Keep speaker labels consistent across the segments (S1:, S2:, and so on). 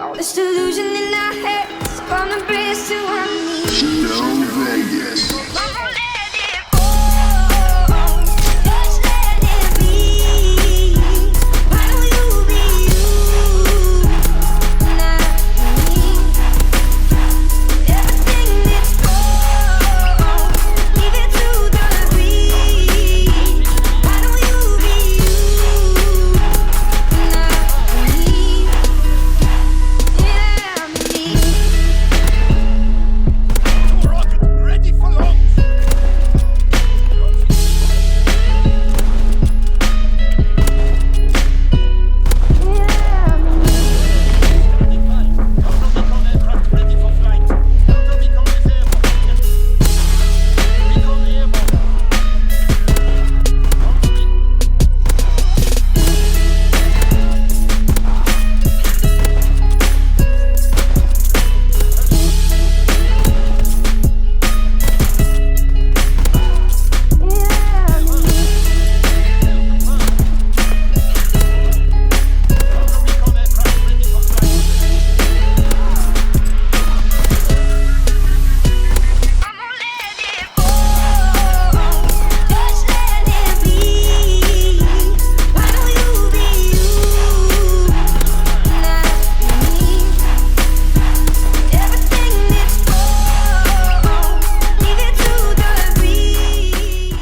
S1: All this delusion in our heads gonna bring us to our knees.
S2: No Vegas.
S1: Mama, let it go. Just let it be. Why don't you be you, not me? Everything that's wrong, leave it to the breeze. Why don't you be you, not me? Yeah, me.
S3: Rocket, ready for launch! Counter-recon aircraft ready for flight. Counter-recon is airborne. Recon airborne. Counter-recon aircraft ready for flight.
S1: I'ma let it go. Just let it be. Why don't you be you, not me? Everything that's wrong, leave it to the breeze.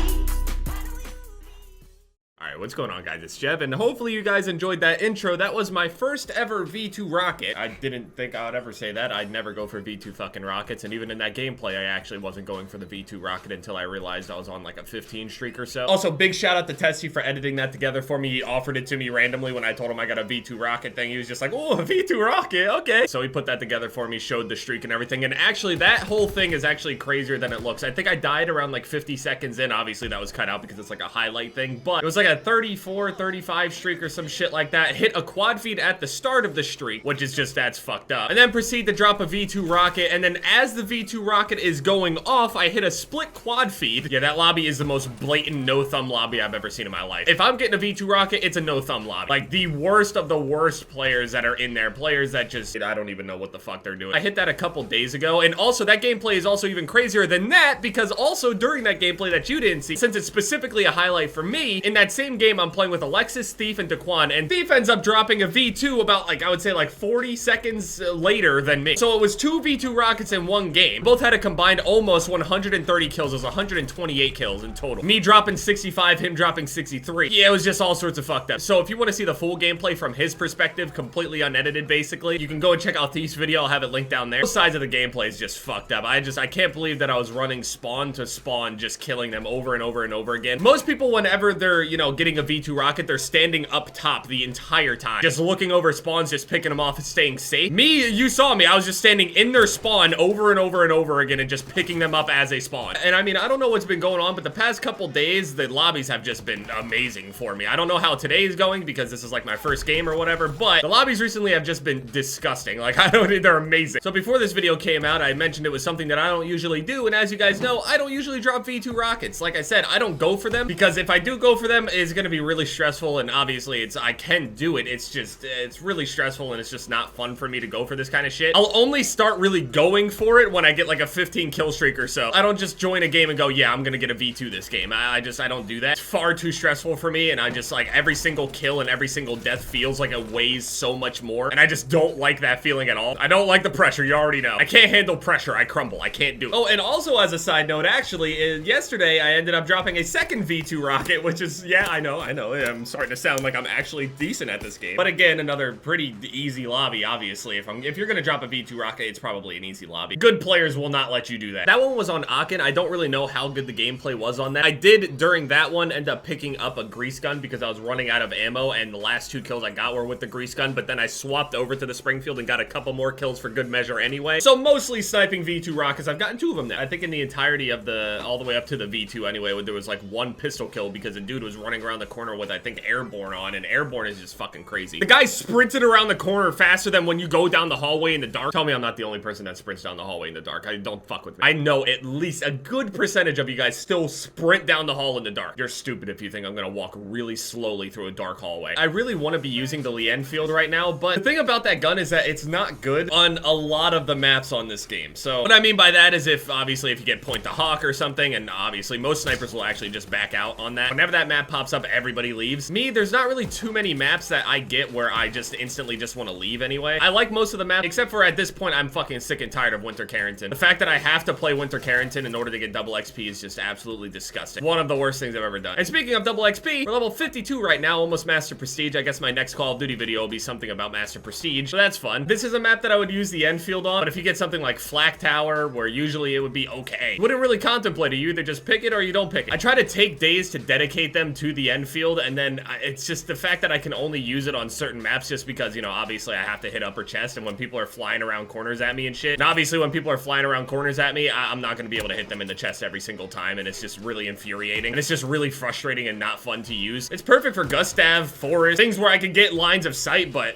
S4: Alright, what's going on, guys? It's Jev, and hopefully you guys enjoyed that intro. That was my first ever V2 rocket. I didn't think I would ever say that. I'd never go for V2 fucking rockets, and even in that gameplay, I actually wasn't going for the V2 rocket until I realized I was on like a 15 streak or so. Also, big shout out to TESTY for editing that together for me. He offered it to me randomly when I told him I got a V2 rocket thing. He was just like, oh, a V2 rocket, okay. So he put that together for me, showed the streak and everything, and actually, that whole thing is actually crazier than it looks. I think I died around like 50 seconds in. Obviously, that was cut out because it's like a highlight thing, but it was like a 34, 35 streak or some shit like that. Hit a quad feed at the start of the streak, which is just, that's fucked up. And then proceed to drop a V2 rocket, and then as the V2 rocket is going off, I hit a split quad feed. Yeah, that lobby is the most blatant no-thumb lobby I've ever seen in my life. If I'm getting a V2 rocket, it's a no-thumb lobby. Like, the worst of the worst players that are in there. Players that just, I don't even know what the fuck they're doing. I hit that a couple days ago, and also, that gameplay is also even crazier than that, because also during that gameplay that you didn't see, since it's specifically a highlight for me, in that same game, I'm playing with Alexis, Thief, and Daquan, and Thief ends up dropping a V2 about, like, I would say, like, 40 seconds later than me. So it was 2 V2 rockets in one game. Both had a combined almost 130 kills. It was 128 kills in total. Me dropping 65, him dropping 63. Yeah, it was just all sorts of fucked up. So if you want to see the full gameplay from his perspective, completely unedited, basically, you can go and check out Thief's video. I'll have it linked down there. Both sides of the gameplay is just fucked up. I can't believe that I was running spawn to spawn, just killing them over and over and over again. Most people, whenever they're, you know, getting a V2 rocket, they're standing up top the entire time, just looking over spawns, just picking them off and staying safe. Me, you saw me, I was just standing in their spawn over and over and over again and just picking them up as they spawn. And I mean, I don't know what's been going on, but the past couple days, the lobbies have just been amazing for me. I don't know how today is going because this is like my first game or whatever, but the lobbies recently have just been disgusting. Like, they're amazing. So before this video came out, I mentioned it was something that I don't usually do, and as you guys know, I don't usually drop V2 rockets. Like I said, I don't go for them because if I do go for them, it's gonna be really stressful, and obviously I can do it. It's just, it's really stressful and it's just not fun for me to go for this kind of shit. I'll only start really going for it when I get like a 15 kill streak or so. I don't just join a game and go, yeah, I'm gonna get a V2 this game. I don't do that. It's far too stressful for me, and I just, like, every single kill and every single death feels like it weighs so much more, and I just don't like that feeling at all. I don't like the pressure, you already know. I can't handle pressure, I crumble, I can't do it. Oh, and also as a side note, actually, yesterday I ended up dropping a second V2 rocket, which is, yeah, I know, I'm starting to sound like I'm actually decent at this game. But again, another pretty easy lobby, obviously. If you're gonna drop a V2 rocket, it's probably an easy lobby. Good players will not let you do that. That one was on Aachen. I don't really know how good the gameplay was on that. I did, during that one, end up picking up a grease gun because I was running out of ammo, and the last 2 kills I got were with the grease gun, but then I swapped over to the Springfield and got a couple more kills for good measure anyway. So mostly sniping V2 rockets. I've gotten 2 of them now. I think in the entirety of all the way up to the V2 anyway, there was like 1 pistol kill because a dude was running around the corner with a think, Airborne on, and Airborne is just fucking crazy. The guy sprinted around the corner faster than when you go down the hallway in the dark. Tell me I'm not the only person that sprints down the hallway in the dark. I don't fuck with me. I know at least a good percentage of you guys still sprint down the hall in the dark. You're stupid if you think I'm gonna walk really slowly through a dark hallway. I really want to be using the Lee Enfield right now, but the thing about that gun is that it's not good on a lot of the maps on this game. So what I mean by that is obviously if you get point to hawk or something, and obviously most snipers will actually just back out on that. Whenever that map pops up, everybody leaves. Me, there's not really too many maps that I get where I just instantly just want to leave anyway. I like most of the maps, except for at this point, I'm fucking sick and tired of Winter Carrington. The fact that I have to play Winter Carrington in order to get double XP is just absolutely disgusting. One of the worst things I've ever done. And speaking of double XP, we're level 52 right now, almost Master Prestige. I guess my next Call of Duty video will be something about Master Prestige, so that's fun. This is a map that I would use the Enfield on, but if you get something like Flak Tower, where usually it would be okay, wouldn't really contemplate it. You either just pick it or you don't pick it. I try to take days to dedicate them to the Enfield, and then it's just the fact that I can only use it on certain maps just because, you know, obviously I have to hit upper chest, and when people are flying around corners at me and shit, and obviously when people are flying around corners at me, I'm not gonna be able to hit them in the chest every single time, and it's just really infuriating, and it's just really frustrating and not fun to use. It's perfect for Gustav, Forest, things where I can get lines of sight, but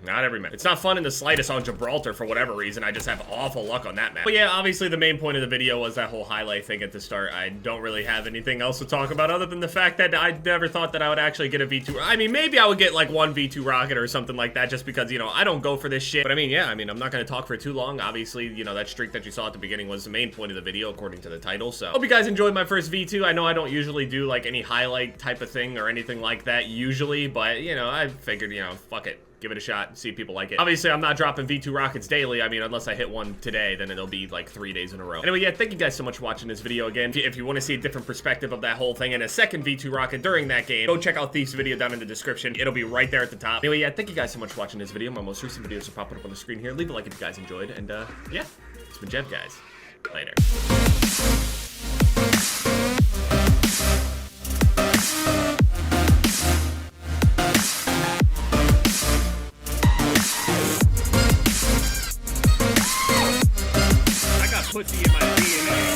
S4: not every map. It's not fun in the slightest on Gibraltar for whatever reason. I just have awful luck on that map. But yeah, obviously the main point of the video was that whole highlight thing at the start. I don't really have anything else to talk about other than the fact that I never thought that I would actually get a V2. I mean, maybe I would get like one V2 rocket or something like that just because, you know, I don't go for this shit. But I mean, yeah, I mean, I'm not gonna talk for too long. Obviously, you know, that streak that you saw at the beginning was the main point of the video according to the title. So hope you guys enjoyed my first V2. I know I don't usually do like any highlight type of thing or anything like that usually, but you know, I figured, you know, fuck it. Give it a shot, see if people like it. Obviously, I'm not dropping V2 rockets daily. I mean, unless I hit one today, then it'll be like 3 days in a row. Anyway, yeah, thank you guys so much for watching this video again. If you want to see a different perspective of that whole thing and a second V2 rocket during that game, go check out Thief's video down in the description. It'll be right there at the top. Anyway, yeah, thank you guys so much for watching this video. My most recent videos are popping up on the screen here. Leave a like if you guys enjoyed, and yeah, it's been Jev, guys. Later. Pussy in my DNA.